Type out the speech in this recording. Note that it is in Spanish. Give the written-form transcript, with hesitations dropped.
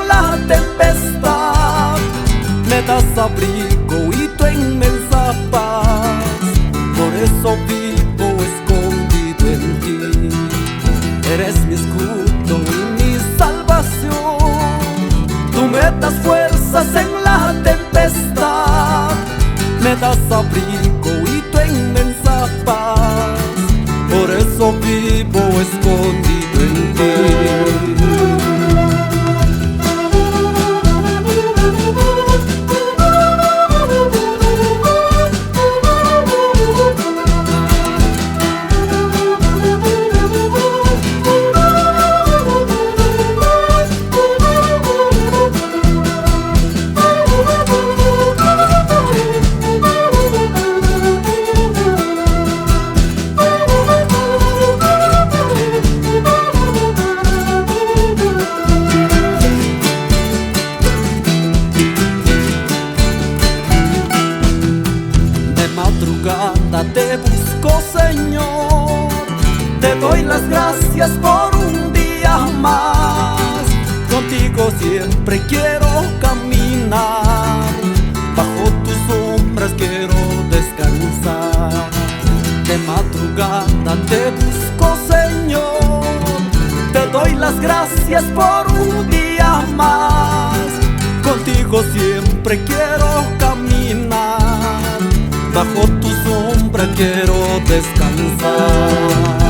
en la tempestad. Me das abrigo y tu inmensa paz. Por eso vivo escondido en ti. Eres mi escudo y mi salvación. Tú me das fuerzas en la tempestad. Me das abrigo y tu inmensa paz. Por eso vivo escondido en ti. Te busco, Señor, te doy las gracias por un día más. Contigo siempre quiero caminar, bajo tus sombras quiero descansar. De madrugada te busco, Señor, te doy las gracias por un día más. Contigo siempre quiero caminar, bajo tu sombra quiero descansar.